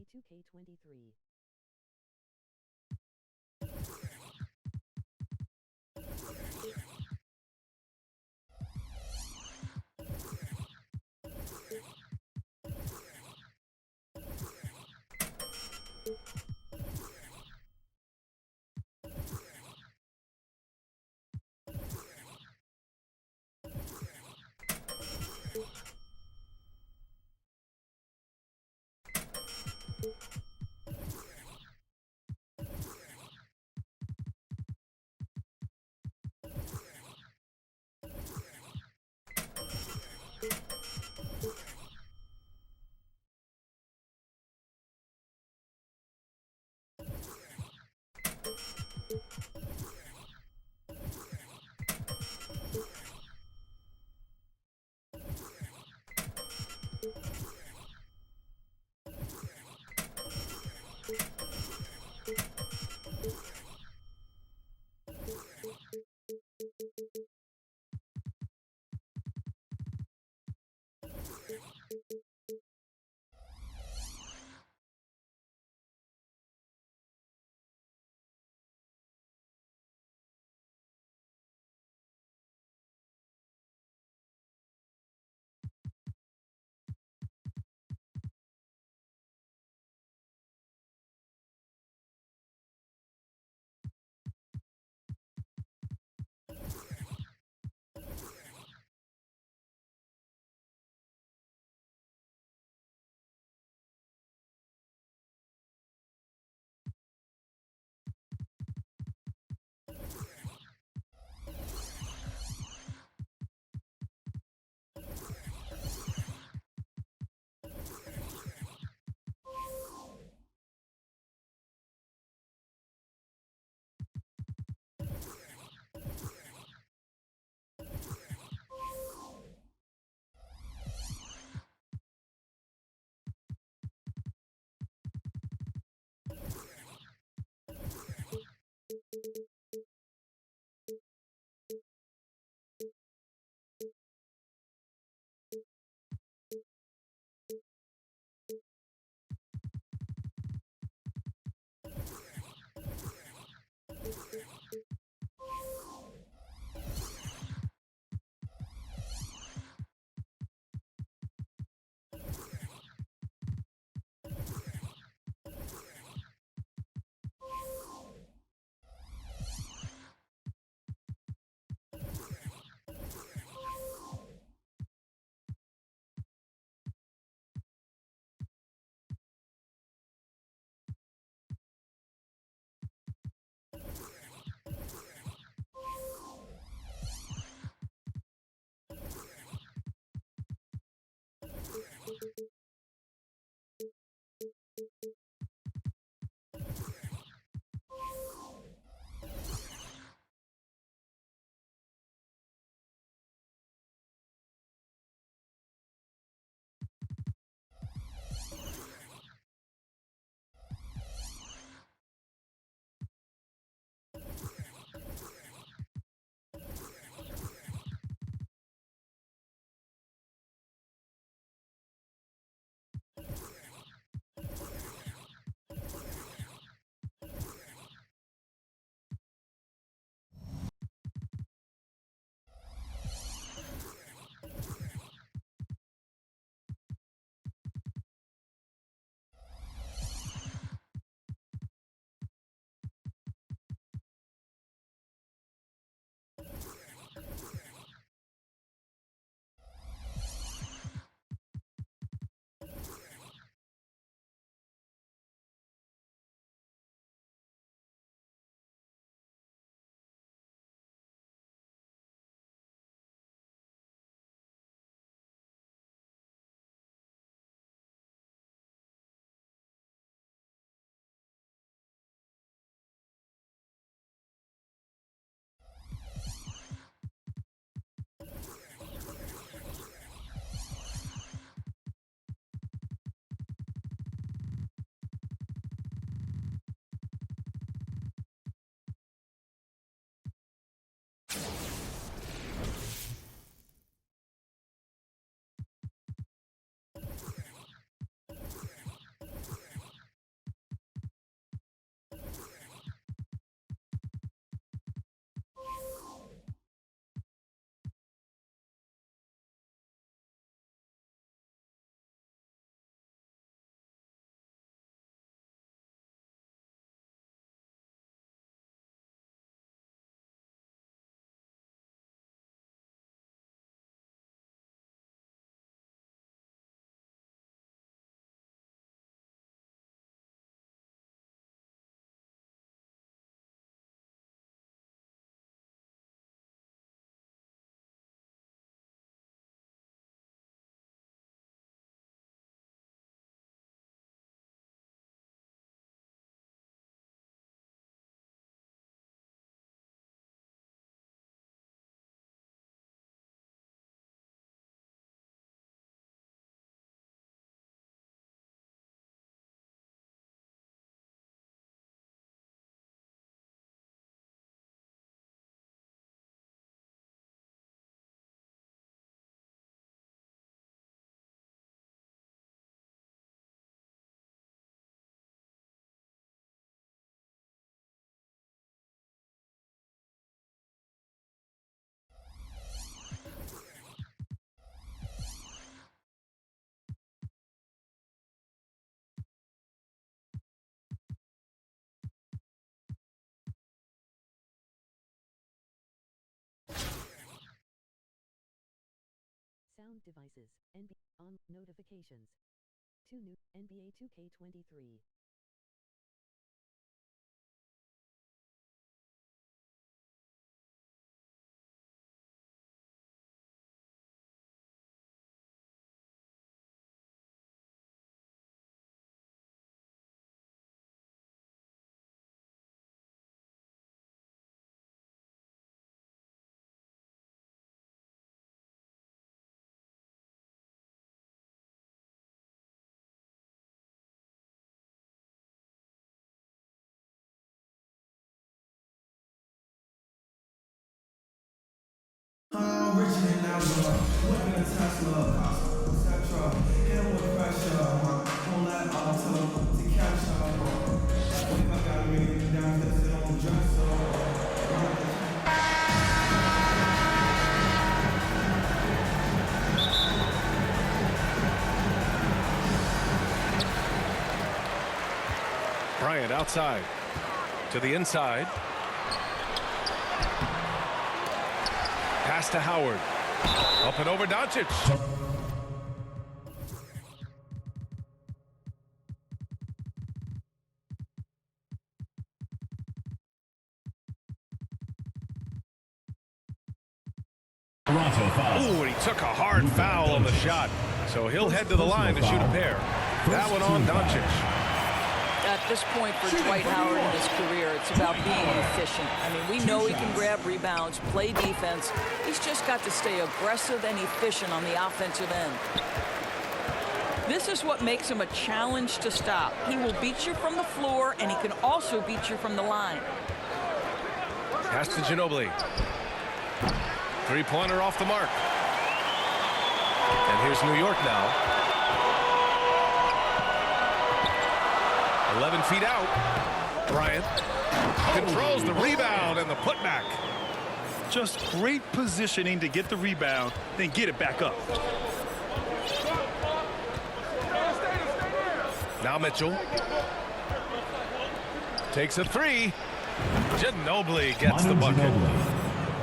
K2K23. Sound devices. On notifications. 2 new NBA 2K23. Rich and Alva, living in Tesla, etc. Handle with pressure, won't let auto to catch up. Wake up, got me down to sit on the dresser. Bryant outside to the inside. Pass to Howard. Up and over Doncic. Ooh, and he took a hard foul on the shot. So he'll head to the line to shoot a pair. That one on Doncic. At this point for Dwight Howard in his career, it's about being efficient. I mean, we know he can grab rebounds, play defense. He's just got to stay aggressive and efficient on the offensive end. This is what makes him a challenge to stop. He will beat you from the floor, and he can also beat you from the line. Pass to Ginobili. Three-pointer off the mark. And here's New York now. 11 feet out. Bryant controls the rebound and the putback. Just great positioning to get the rebound, then get it back up. Now Mitchell takes a three. Ginobili gets the bucket.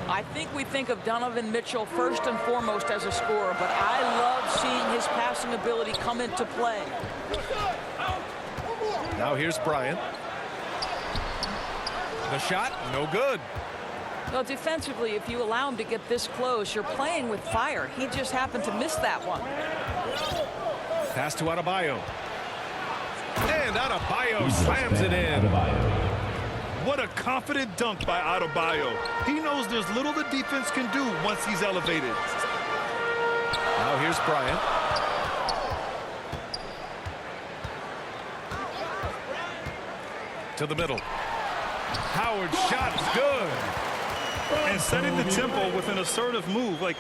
I think we think of Donovan Mitchell first and foremost as a scorer, but I love seeing his passing ability come into play. Now here's Bryant. The shot, no good. Well, defensively, if you allow him to get this close, you're playing with fire. He just happened to miss that one. Pass to Adebayo. And Adebayo slams it in. What a confident dunk by Adebayo. He knows there's little the defense can do once he's elevated. Now here's Bryant. To the middle. Howard's shot is good. And setting the tempo with an assertive move. Like,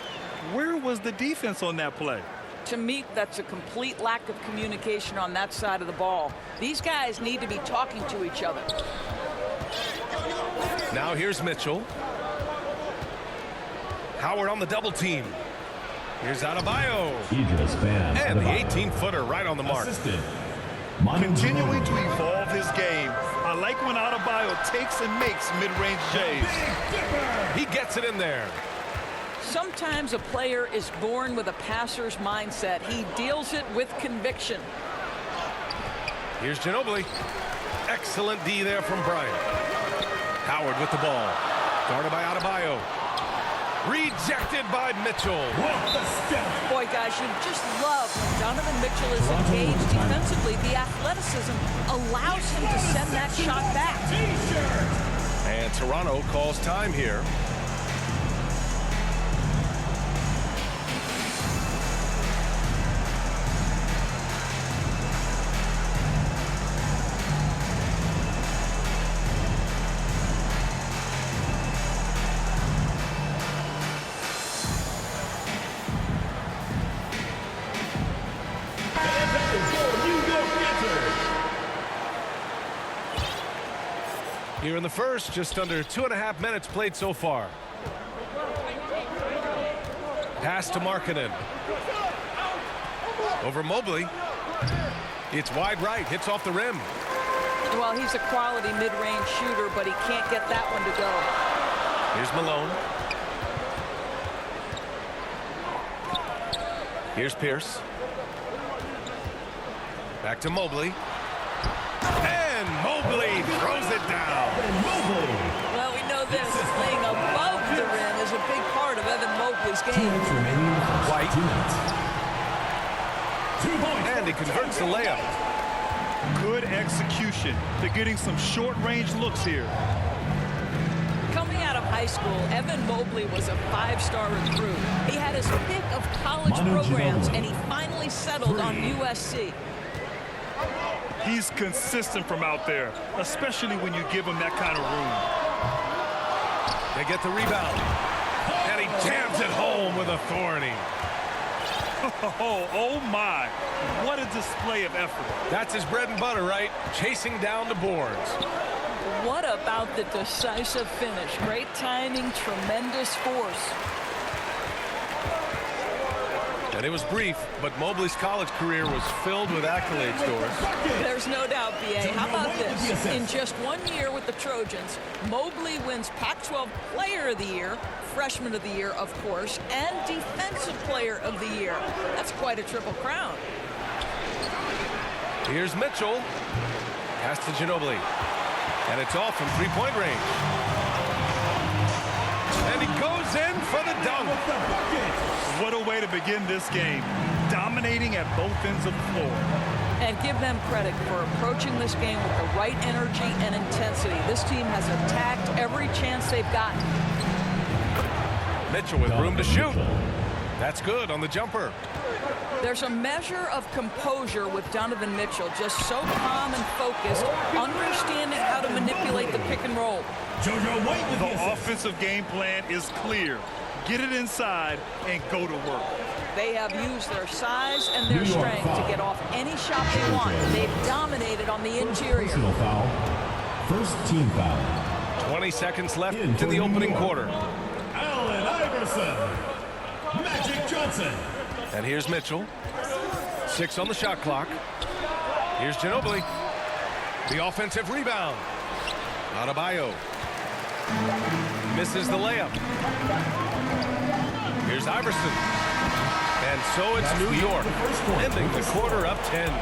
where was the defense on that play? To me, that's a complete lack of communication on that side of the ball. These guys need to be talking to each other. Now here's Mitchell. Howard on the double team. Here's Adebayo. And the 18-footer right on the mark. Continuing to evolve his game. I like when Adebayo takes and makes mid-range J's. He gets it in there. Sometimes a player is born with a passer's mindset. He deals it with conviction. Here's Ginobili. Excellent D there from Bryant. Howard with the ball. Guarded by Adebayo. Rejected by Mitchell. Boy, guys, you just love when Donovan Mitchell is engaged defensively. The athleticism allows him to send that shot back. And Toronto calls time here. Here in the first, just under 2.5 minutes played so far. Pass to Markkanen. Over Mobley. It's wide right, hits off the rim. Well, he's a quality mid-range shooter, but he can't get that one to go. Here's Malone. Here's Pierce. Back to Mobley. And Mobley throws it down. Well, we know this. Playing above the rim is a big part of Evan Mobley's game. White. And he converts the layup. Good execution. They're getting some short-range looks here. Coming out of high school, Evan Mobley was a 5-star recruit. He had his pick of college programs, and he finally settled on USC. He's consistent from out there, especially when you give him that kind of room. They get the rebound. And he jams it home with authority. Oh my. What a display of effort. That's his bread and butter, right? Chasing down the boards. What about the decisive finish? Great timing, tremendous force. And it was brief, but Mobley's college career was filled with accolades, Doris. There's no doubt, B.A. How about this? In just 1 year with the Trojans, Mobley wins Pac-12 Player of the Year, Freshman of the Year, of course, and Defensive Player of the Year. That's quite a triple crown. Here's Mitchell. Pass to Ginobili. And it's off from three-point range. And he goes in for the dunk. What a way to begin this game. Dominating at both ends of the floor. And give them credit for approaching this game with the right energy and intensity. This team has attacked every chance they've gotten. Mitchell with room to shoot. That's good on the jumper. There's a measure of composure with Donovan Mitchell, just so calm and focused, understanding how to manipulate the pick and roll. The offensive game plan is clear. Get it inside and go to work. They have used their size and their strength to get off any shot they want. They've dominated on the interior. First team foul. 20 seconds left to the opening quarter. Allen Iverson. Magic Johnson. And here's Mitchell. 6 on the shot clock. Here's Ginobili. The offensive rebound. Adebayo. Misses the layup. Here's Iverson. And so it's New York, ending the quarter up 10.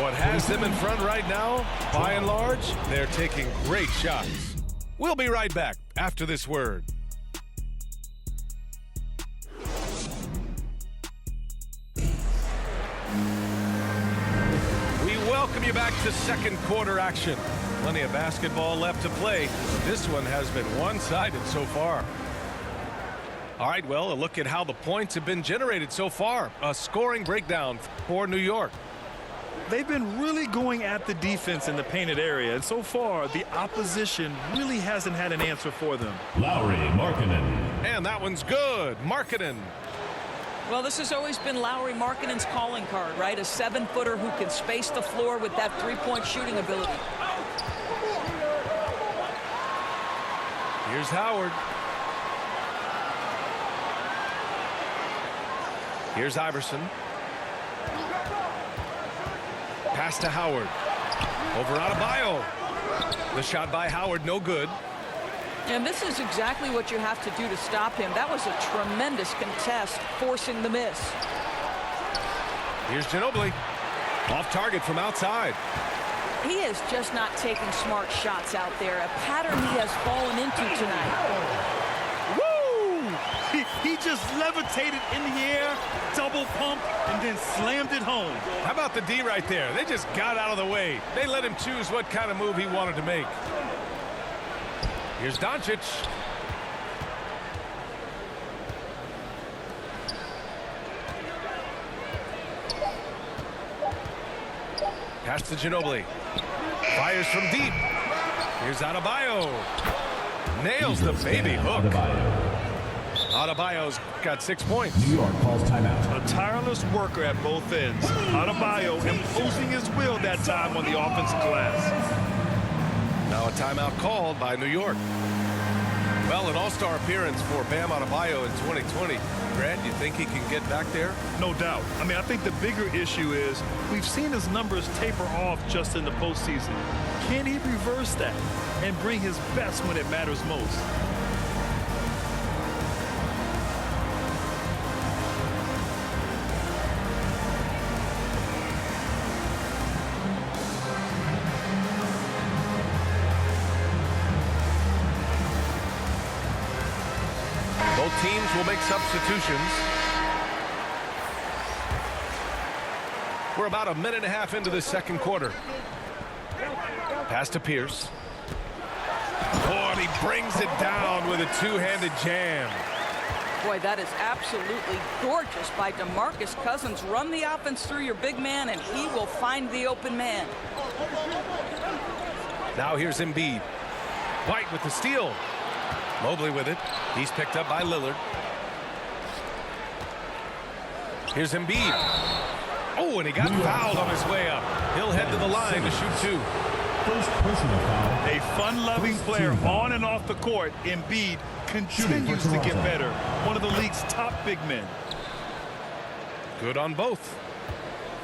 What has them in front right now, by and large, they're taking great shots. We'll be right back after this word. We welcome you back to second quarter action. Plenty of basketball left to play. This one has been one-sided so far. All right, well, a look at how the points have been generated so far. A scoring breakdown for New York. They've been really going at the defense in the painted area, and so far, the opposition really hasn't had an answer for them. Lauri Markkanen. And that one's good. Markkanen. Well, this has always been Lauri Markkanen's calling card, right? A 7-footer who can space the floor with that three-point shooting ability. Here's Howard. Here's Iverson. Pass to Howard. Over Adebayo. The shot by Howard, no good. And this is exactly what you have to do to stop him. That was a tremendous contest, forcing the miss. Here's Ginobili. Off target from outside. He is just not taking smart shots out there, a pattern he has fallen into tonight. Woo! He just levitated in the air, double pump, and then slammed it home. How about the D right there? They just got out of the way. They let him choose what kind of move he wanted to make. Here's Doncic. Pass to Ginobili. Fires from deep. Here's Adebayo. Nails the baby hook. Adebayo's got 6 points. New York calls timeout. A tireless worker at both ends. Adebayo imposing his will that time on the offensive glass. Now a timeout called by New York. Well, an all-star appearance for Bam Adebayo in 2020. Grant, you think he can get back there? No doubt. I mean, I think the bigger issue is we've seen his numbers taper off just in the postseason. Can he reverse that and bring his best when it matters most? Both teams will make substitutions. We're about a minute and a half into the second quarter. Pass to Pierce. Oh, and he brings it down with a two-handed jam. Boy, that is absolutely gorgeous by DeMarcus Cousins. Run the offense through your big man, and he will find the open man. Now here's Embiid. White with the steal. Mobley with it. He's picked up by Lillard. Here's Embiid. Oh, and he got fouled on his way up. He'll head to the line to shoot two. First personal foul. A fun-loving player on and off the court. Embiid continues to get better. One of the league's top big men. Good on both.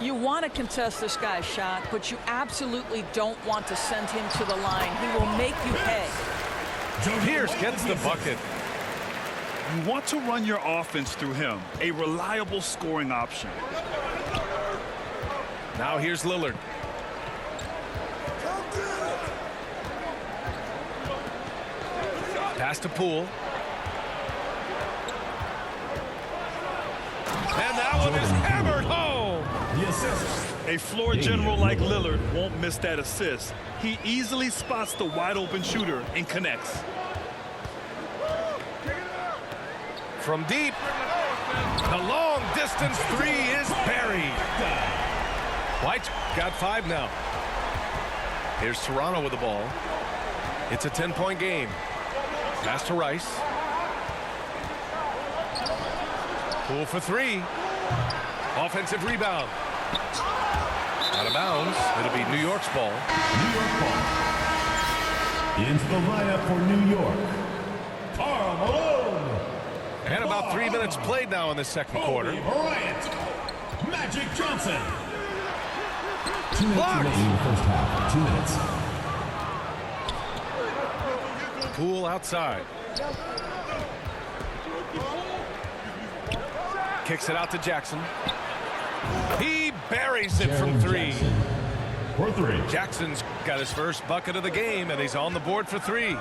You want to contest this guy's shot, but you absolutely don't want to send him to the line. He will make you pay. Pierce gets the bucket. You want to run your offense through him. A reliable scoring option. Now here's Lillard. Pass to Poole. And that one is hammered home. The assist. A floor general like Lillard won't miss that assist. He easily spots the wide open shooter and connects. From deep, the long distance three is buried. White's got 5 now. Here's Toronto with the ball. It's a 10-point game. Pass to Rice. Poole for 3. Offensive rebound. Out of bounds. It'll be New York's ball. New York ball. Into the lineup for New York, Karl Malone. And about 3 minutes played now in the second quarter. Bryant. Magic Johnson. 2 minutes Blocked. remaining in the first half. 2 minutes. Poole outside. Kicks it out to Jackson. He buries it from 3. Jackson. For 3. Jackson's got his first bucket of the game, and he's on the board for 3.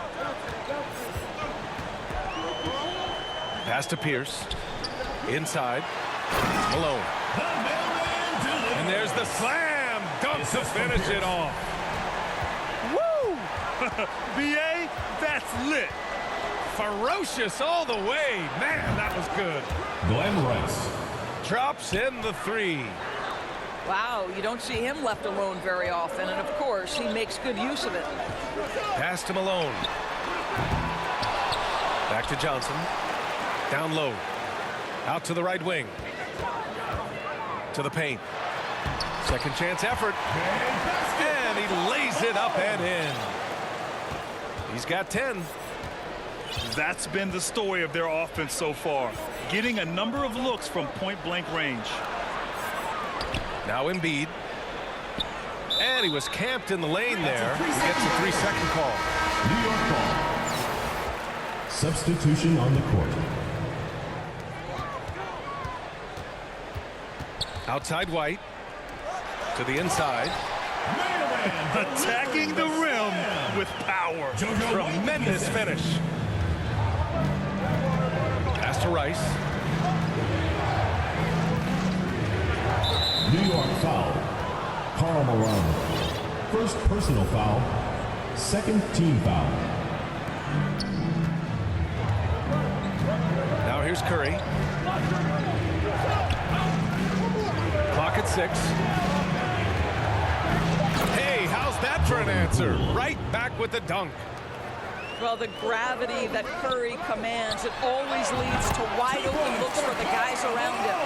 Pass to Pierce. Inside. Malone. And there's the slam dunk to finish it off. Woo! BA, that's lit. Ferocious all the way. Man, that was good. Glenn Rice. Drops in the 3. Wow, you don't see him left alone very often, and of course, he makes good use of it. Pass to Malone. Back to Johnson. Down low. Out to the right wing. To the paint. Second chance effort. And he lays it up and in. He's got 10. That's been the story of their offense so far. Getting a number of looks from point-blank range. Now Embiid. And he was camped in the lane there. He gets a 3-second call. New York ball. Substitution on the court. Outside White. To the inside. Attacking the rim with power. Tremendous finish. Pass to Rice. New York foul. Karl Malone. First personal foul. Second team foul. Now here's Curry. Clock at 6. Hey, how's that for an answer? Right back with the dunk. Well, the gravity that Curry commands, it always leads to wide open looks for the guys around him.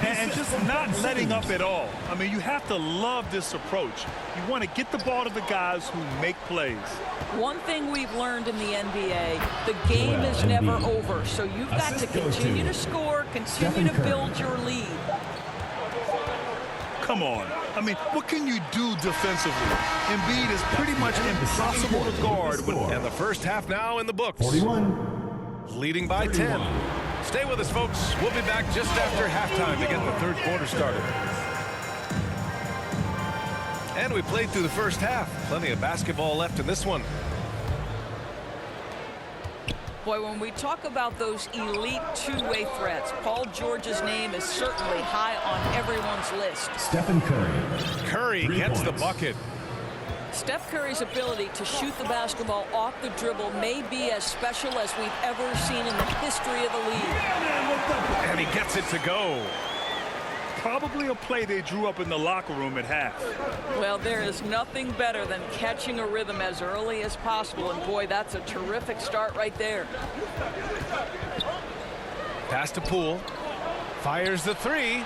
And just not letting up at all. I mean, you have to love this approach. You want to get the ball to the guys who make plays. One thing we've learned in the NBA, the game is never over. So you've got to continue to score, continue to build your lead. Come on. I mean, what can you do defensively? Embiid is pretty much impossible to guard. And the first half now in the books. 41. Leading by 10. Stay with us, folks. We'll be back just after halftime to get the third quarter started. And we played through the first half. Plenty of basketball left in this one. Boy, when we talk about those elite two-way threats, Paul George's name is certainly high on everyone's list. Stephen Curry. Curry 3 gets the points. bucket. Steph Curry's ability to shoot the basketball off the dribble may be as special as we've ever seen in the history of the league. And he gets it to go. Probably a play they drew up in the locker room at half. Well, there is nothing better than catching a rhythm as early as possible, and boy, that's a terrific start right there. Pass to Poole. Fires the three.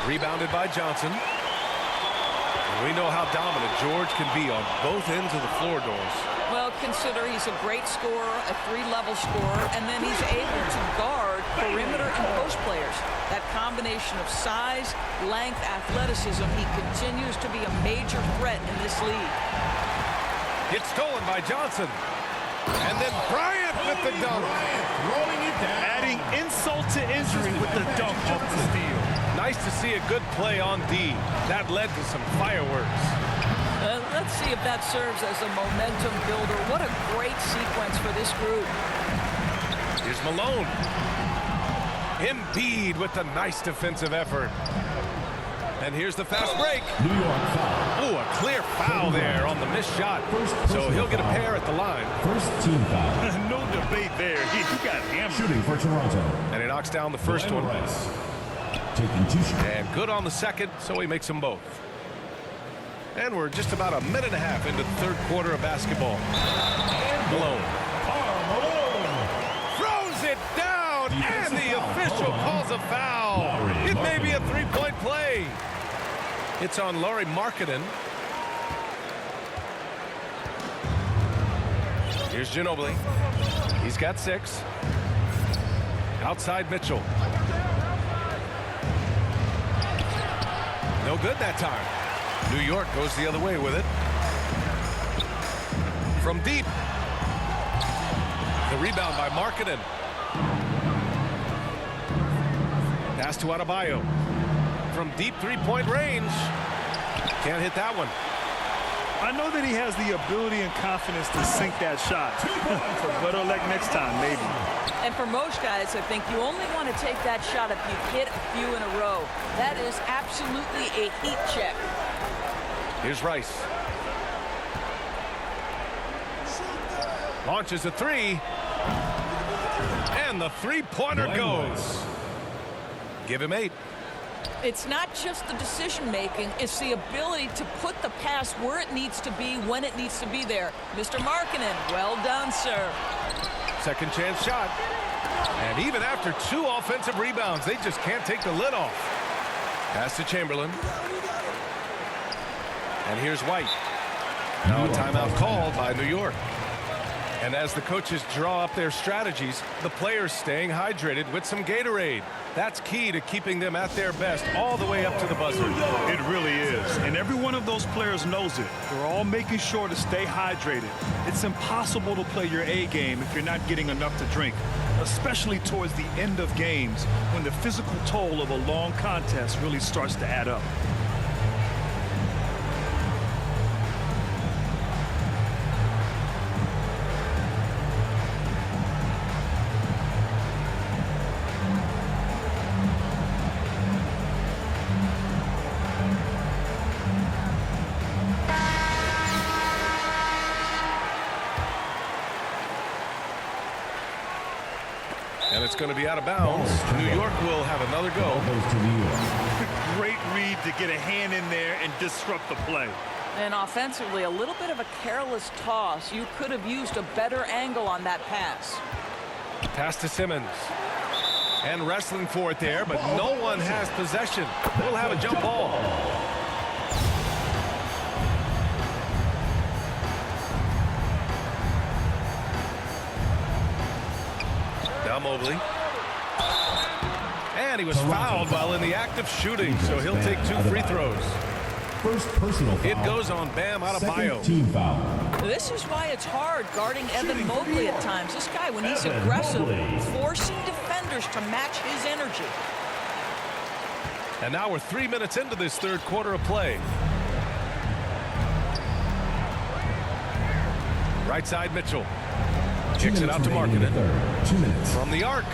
Rebounded by Johnson. And we know how dominant George can be on both ends of the floor, Doris. Well, consider he's a great scorer, a three-level scorer, and then he's able to guard perimeter and post players. That combination of size, length, athleticism, he continues to be a major threat in this league. Gets stolen by Johnson. And then Bryant with the dunk. Throwing it down. Adding insult to injury with the dunk off the steal. Nice to see a good play on D. That led to some fireworks. Let's see if that serves as a momentum builder. What a great sequence for this group. Here's Malone. Embiid with the nice defensive effort. And here's the fast break. New York foul. Ooh, a clear foul there on the missed shot. So he'll get a pair at the line. First team foul. No debate there. He got hammered. Shooting for Toronto. And he knocks down the first one. Rice. Taking 2 shots. And good on the second, so he makes them both. And we're just about a minute and a half into the third quarter of basketball. Malone throws it down, and the official calls a foul. It may be a three-point play. It's on Lauri Markkanen. Here's Ginobili. He's got 6. Outside Mitchell. No good that time. New York goes the other way with it. From deep. The rebound by Markkanen. Pass to Adebayo. From deep three-point range. Can't hit that one. I know that he has the ability and confidence to sink that shot. Better luck next time, maybe. And for most guys, I think you only want to take that shot if you've hit a few in a row. That is absolutely a heat check. Here's Rice. Launches a three. And the three-pointer goes. Give him 8. It's not just the decision-making, it's the ability to put the pass where it needs to be, when it needs to be there. Mr. Markkanen, well done, sir. Second chance shot. And even after 2 offensive rebounds, they just can't take the lid off. Pass to Chamberlain. And here's White. Now a timeout called by New York. And as the coaches draw up their strategies, the players staying hydrated with some Gatorade. That's key to keeping them at their best all the way up to the buzzer. It really is. And every one of those players knows it. They're all making sure to stay hydrated. It's impossible to play your A game if you're not getting enough to drink, especially towards the end of games when the physical toll of a long contest really starts to add up. And it's going to be out of bounds. New York will have another go. Goes to New York. Great read to get a hand in there and disrupt the play. And offensively, a little bit of a careless toss. You could have used a better angle on that pass. Pass to Simmons. And wrestling for it there, but no one has possession. We'll have a jump ball. Now Mobley. And he was fouled while in the act of shooting, so he'll take 2 free throws. First personal foul. It goes on Bam Adebayo. Second team foul. This is why it's hard guarding Evan Mobley at times. This guy, when he's aggressive, forcing defenders to match his energy. And now we're 3 minutes into this third quarter of play. Right side Mitchell. Kicks it out to Markkanen. 2 minutes. From the arc.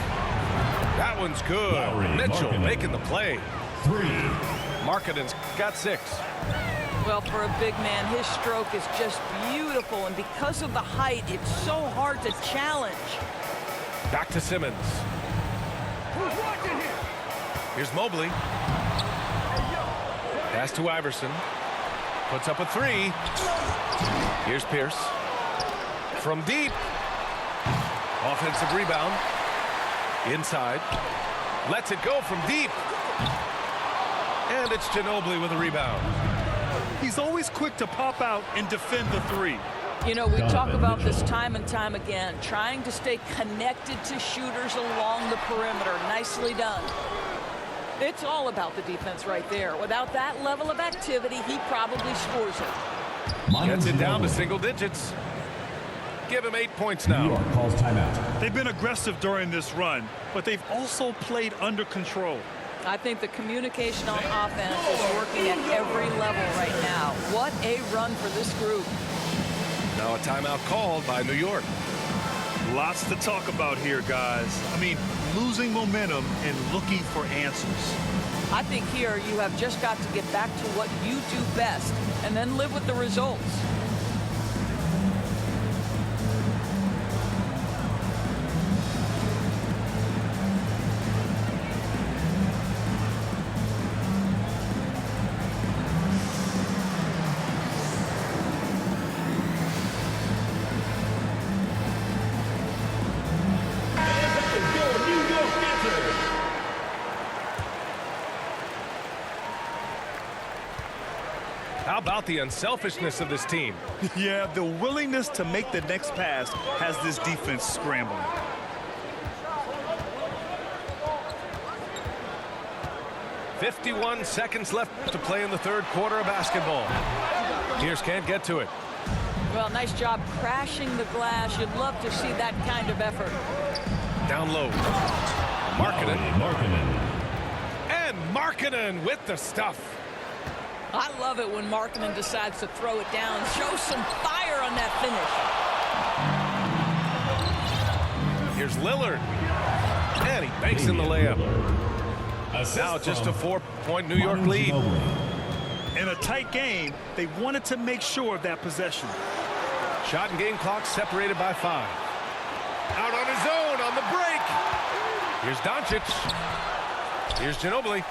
That one's good. Lowry Mitchell Markkanen. making the play. 3. Markkanen's got 6. Well, for a big man, his stroke is just beautiful, and because of the height, it's so hard to challenge. Back to Simmons. Here's Mobley. Pass to Iverson. Puts up a 3. Here's Pierce. From deep. Offensive rebound. Inside. Lets it go from deep. And it's Ginobili with a rebound. He's always quick to pop out and defend the 3. You know, we talk about this time and time again, trying to stay connected to shooters along the perimeter. Nicely done. It's all about the defense right there. Without that level of activity, he probably scores it. Gets it down to single digits. Give him 8 points New now. York calls timeout. They've been aggressive during this run, but they've also played under control. I think the communication on offense is working at every level right now. What a run for this group. Now a timeout called by New York. Lots to talk about here, guys. I mean, losing momentum and looking for answers. I think here you have just got to get back to what you do best and then live with the results. How about the unselfishness of this team? Yeah, the willingness to make the next pass has this defense scrambling. "51 seconds left to play in the third quarter of basketball. Pierce can't get to it. Well, nice job crashing the glass. You'd love to see that kind of effort. Down low. Markkanen. Markkanen. And Markkanen with the stuff. I love it when Markkanen decides to throw it down. Show some fire on that finish. Here's Lillard. And he banks in the layup. Assist Now just a from 4-point New York Manu lead. Ginobili. In a tight game, they wanted to make sure of that possession. Shot and game clock separated by 5. Out on his own on the break. Here's Doncic. Here's Ginobili.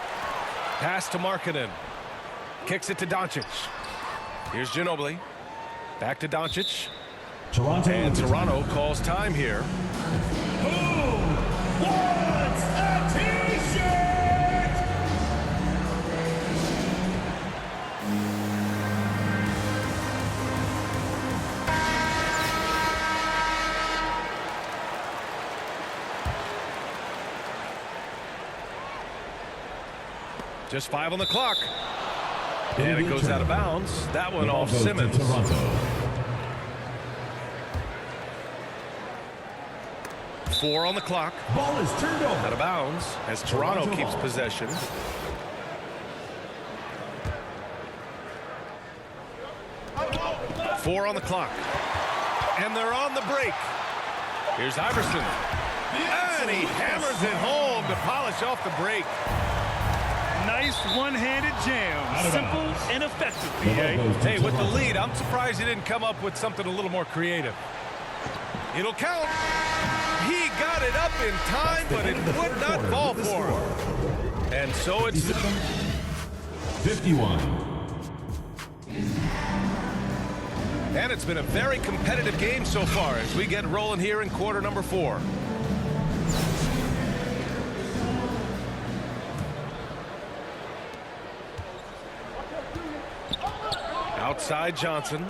Pass to Markkanen. Kicks it to Doncic. Here's Ginobili. Back to Doncic. Toronto. And Toronto calls time here. Who wants a T-shirt? Just 5 on the clock. And it goes out of bounds. That one off Simmons. Toronto. 4 on the clock. Ball is turned over. Out of bounds as Toronto Toronto keeps ball. possession. Four on the clock. And they're on the break. Here's Iverson. And he hammers it home to polish off the break. Nice one-handed jam. Simple and effective, PA. Hey, with the lead, I'm surprised he didn't come up with something a little more creative. It'll count. He got it up in time, but it would not fall for him. And so it's 51. And it's been a very competitive game so far as we get rolling here in quarter number 4. Outside Johnson.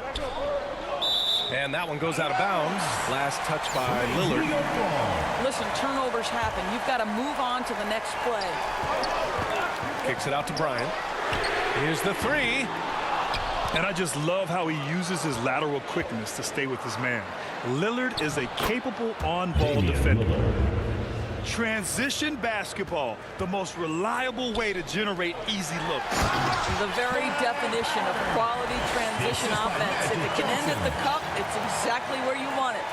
And that one goes out of bounds. Last touch by Lillard. Listen, turnovers happen. You've got to move on to the next play. Kicks it out to Bryant. Here's the 3. And I just love how he uses his lateral quickness to stay with his man. Lillard is a capable on-ball defender. Transition basketball, the most reliable way to generate easy looks. The very definition of quality transition offense. If it can end at the cup, it's exactly where you want it.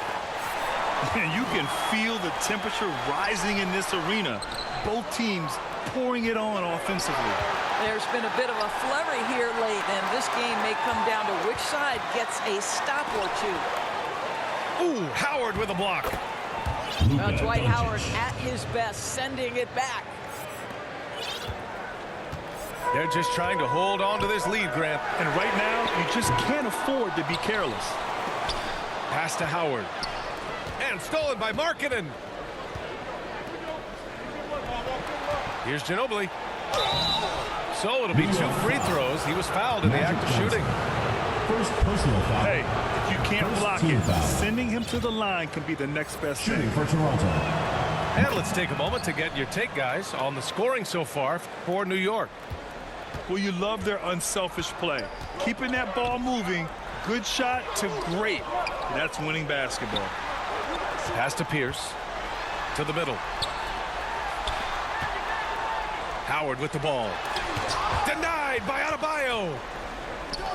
And you can feel the temperature rising in this arena. Both teams pouring it on offensively. There's been a bit of a flurry here late, and this game may come down to which side gets a stop or two. Ooh, Howard with a block. Well, Dwight Howard at his best, sending it back. They're just trying to hold on to this lead, Grant. And right now, you just can't afford to be careless. Pass to Howard. And stolen by Markkanen. Here's Ginobili. So it'll be 2 free throws. He was fouled in the act of shooting. First personal foul. Hey, if you can't First block team it, foul. sending him to the line can be the next best Shooting thing. for Toronto. And let's take a moment to get your take, guys, on the scoring so far for New York. Well, you love their unselfish play. Keeping that ball moving, good shot to great. That's winning basketball. Pass to Pierce. To the middle. Howard with the ball. Denied by Adebayo.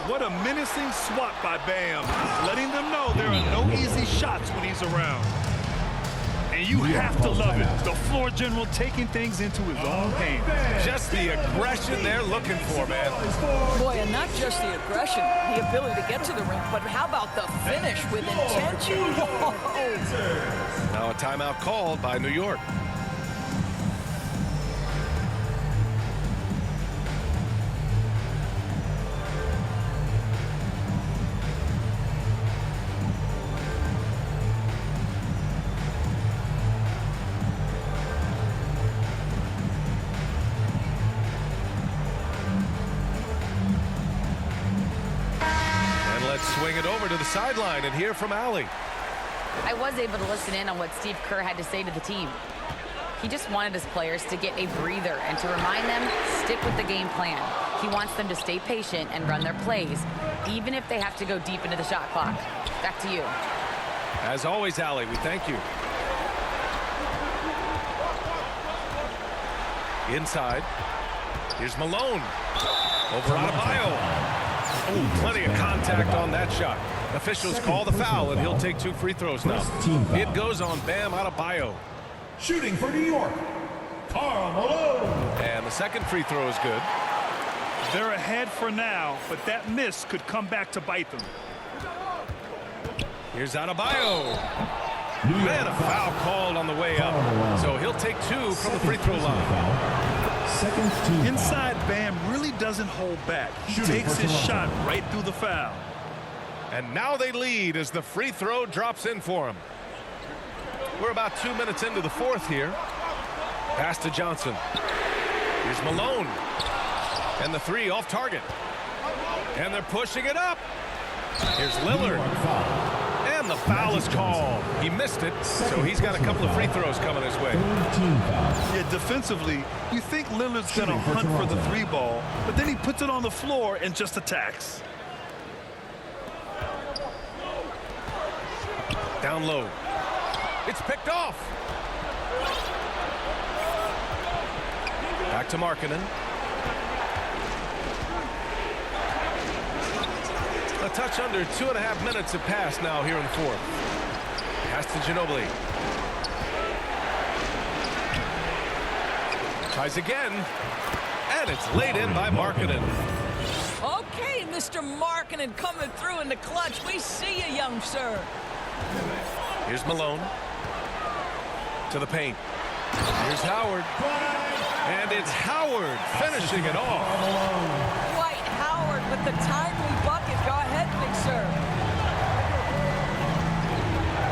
What a menacing swat by Bam, letting them know there are no easy shots when he's around. And you have to love it. The floor general taking things into his own hands. Just the aggression they're looking for, man. Boy, and not just the aggression, the ability to get to the rim, but how about the finish with intention? Whoa. Now a timeout called by New York. Swing it over to the sideline and hear from Allie. I was able to listen in on what Steve Kerr had to say to the team. He just wanted his players to get a breather and to remind them, stick with the game plan. He wants them to stay patient and run their plays, even if they have to go deep into the shot clock. Back to you. As always, Allie, we thank you. Inside. Here's Malone. Over Adebayo. Oh, plenty of contact on that shot. Officials call the foul, and he'll take 2 free throws now. It goes on Bam Adebayo. Shooting for New York, Karl Malone. And the second free throw is good. They're ahead for now, but that miss could come back to bite them. Here's Adebayo. And a foul called on the way up. So he'll take 2 from the free throw line. Second team Inside, Bam really doesn't hold back. He takes his shot right through the foul. And now they lead as the free throw drops in for him. We're about 2 minutes into the fourth here. Pass to Johnson. Here's Malone. And the 3 off target. And they're pushing it up. Here's Lillard. And the foul is called. He missed it, so he's got a couple of free throws coming his way. Yeah, defensively, you think Lillard's going to hunt for the 3 ball, but then he puts it on the floor and just attacks. Down low. It's picked off. Back to Markkanen. A touch under 2.5 minutes have passed now here in the fourth. Pass to Ginobili. Tries again. And it's laid in by Markkanen. Okay, Mr. Markkanen coming through in the clutch. We see you, young sir. Here's Malone. To the paint. Here's Howard. And it's Howard finishing it off. Dwight Howard with the timely bucket. Go ahead, big sir.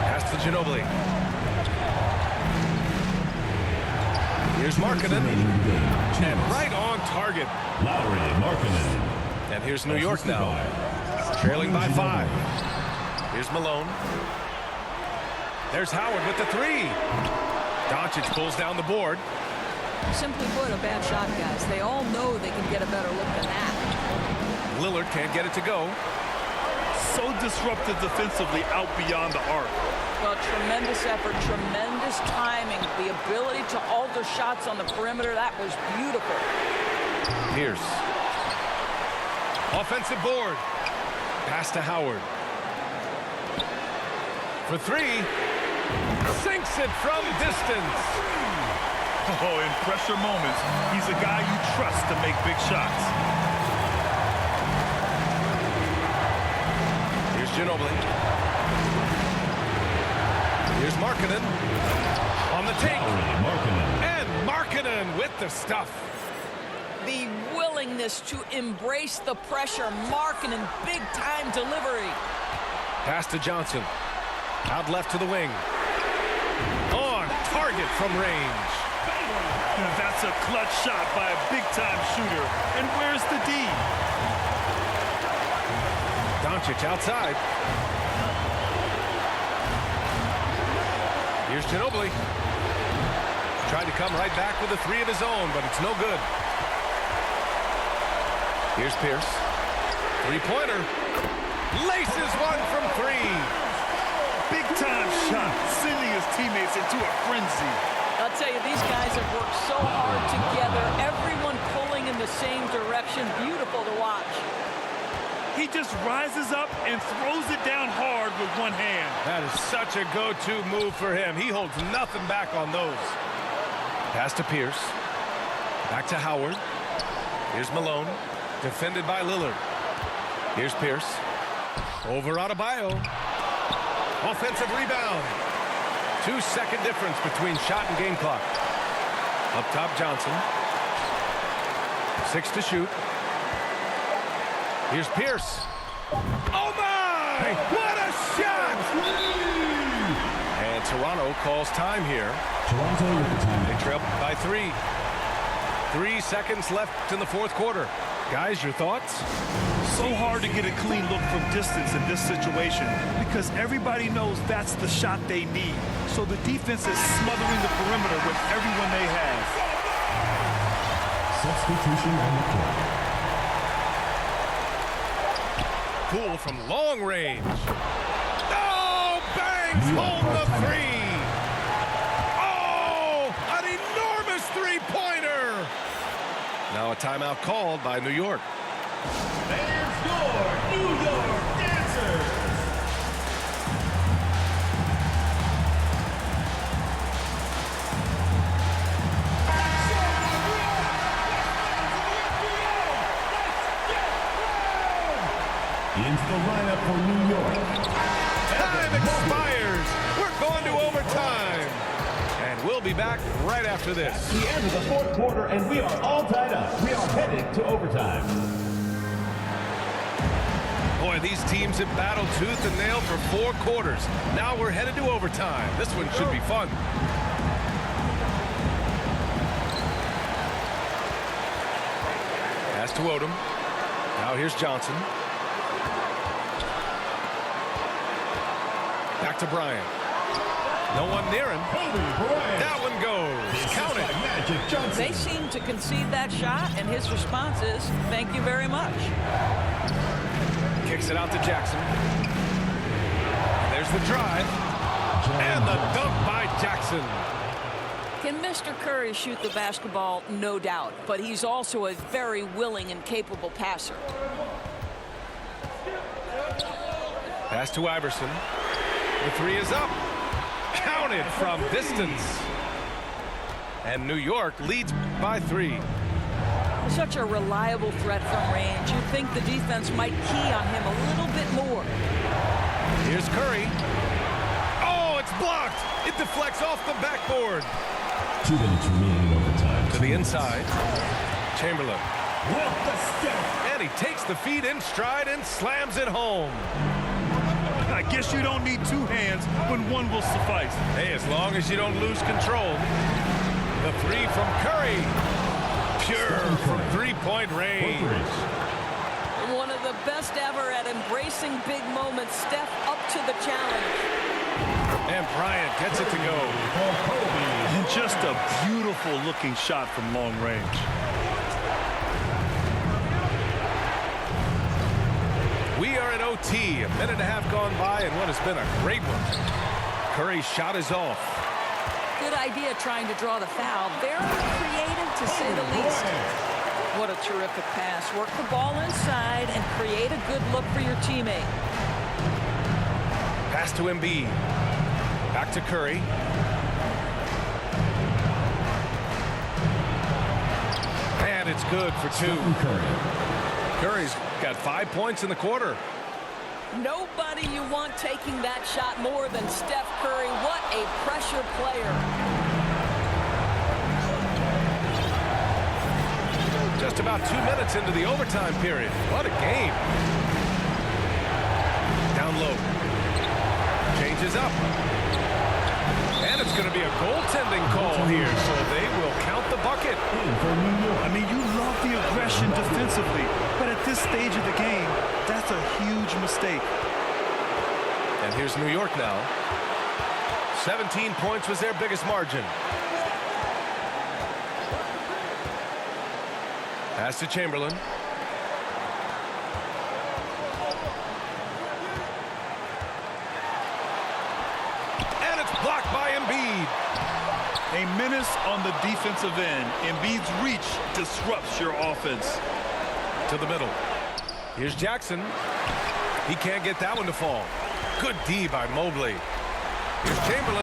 Pass to Ginobili. Here's Markkanen. And right on target. Lowry Markkanen. And here's New York now. Trailing by 5. Here's Malone. There's Howard with the 3. Doncic pulls down the board. Simply put, a bad shot, guys. They all know they can get a better look than that. Lillard can't get it to go. So disruptive defensively out beyond the arc. Well, tremendous effort, tremendous timing, the ability to alter shots on the perimeter. That was beautiful. Pierce. Offensive board. Pass to Howard. For 3. Sinks it from distance. Oh, in pressure moments, he's a guy you trust to make big shots. Here's Ginobili. Here's Markkanen. On the take. And Markkanen with the stuff. The willingness to embrace the pressure. Markkanen, big-time delivery. Pass to Johnson. Out left to the wing. On target from range. That's a clutch shot by a big-time shooter. And where's the D? Doncic outside. Here's Ginobili. Tried to come right back with a three of his own, but it's no good. Here's Pierce. Three-pointer. Laces one from three. Big-time shot, sending his teammates into a frenzy. I'll tell you, these guys have worked so hard together. Everyone pulling in the same direction. Beautiful to watch. He just rises up and throws it down hard with one hand. That is such a go-to move for him. He holds nothing back on those. Pass to Pierce. Back to Howard. Here's Malone. Defended by Lillard. Here's Pierce. Over Adebayo. Offensive rebound. 2-second difference between shot and game clock. Up top, Johnson. 6 to shoot. Here's Pierce. Oh my! What a shot! And Toronto calls time here. Toronto with the time. They trail by 3. 3 seconds left in the fourth quarter. Guys, your thoughts? So hard to get a clean look from distance in this situation because everybody knows that's the shot they need. So the defense is smothering the perimeter with everyone they have. Substitution on the court. Poole from long range. Oh, bangs home the three. Oh, an enormous three-pointer. Now a timeout called by New York. There's your New York Dancers. Into the lineup for New York. Time expires. We're going to overtime. And we'll be back right after this. The end of the fourth quarter, and we are all tied up. We are headed to overtime. Boy, these teams have battled tooth and nail for 4 quarters. Now we're headed to overtime. This one should be fun. Pass to Odom. Now here's Johnson. Back to Bryant. No one near him. That one goes. Count it. They seem to concede that shot, and his response is, thank you very much. Kicks it out to Jackson. There's the drive. And the dunk by Jackson. Can Mr. Curry shoot the basketball? No doubt. But he's also a very willing and capable passer. Pass to Iverson. The three is up. Counted from distance. And New York leads by 3. Such a reliable threat from range. You'd think the defense might key on him a little bit more. Here's Curry. Oh, it's blocked. It deflects off the backboard. 2 minutes remaining in overtime. To the inside. Chamberlain. With the step. And he takes the feed in stride and slams it home. I guess you don't need 2 hands when one will suffice. Hey, as long as you don't lose control. The three from Curry. Pure from three-point range. One of the best ever at embracing big moments. Steph up to the challenge. And Bryant gets it to go. And just a beautiful looking shot from long range. We are at OT. A minute and a half gone by and what has been a great one. Curry's shot is off. Good idea trying to draw the foul. Very creative, to say the least. What a terrific pass. Work the ball inside and create a good look for your teammate. Pass to Embiid. Back to Curry. And it's good for 2. Curry's got 5 points in the quarter. Nobody you want taking that shot more than Steph Curry. What a pressure player. Just about 2 minutes into the overtime period. What a game. Down low. Changes up. And it's going to be a goaltending call here, so they will count the bucket. I mean, you love the aggression defensively, but at this stage of the game, that's a huge mistake. And here's New York now. 17 points was their biggest margin. Pass to Chamberlain. And it's blocked by Embiid. A menace on the defensive end. Embiid's reach disrupts your offense. To the middle. Here's Jackson. He can't get that one to fall. Good D by Mobley. Here's Chamberlain.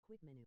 Quick menu.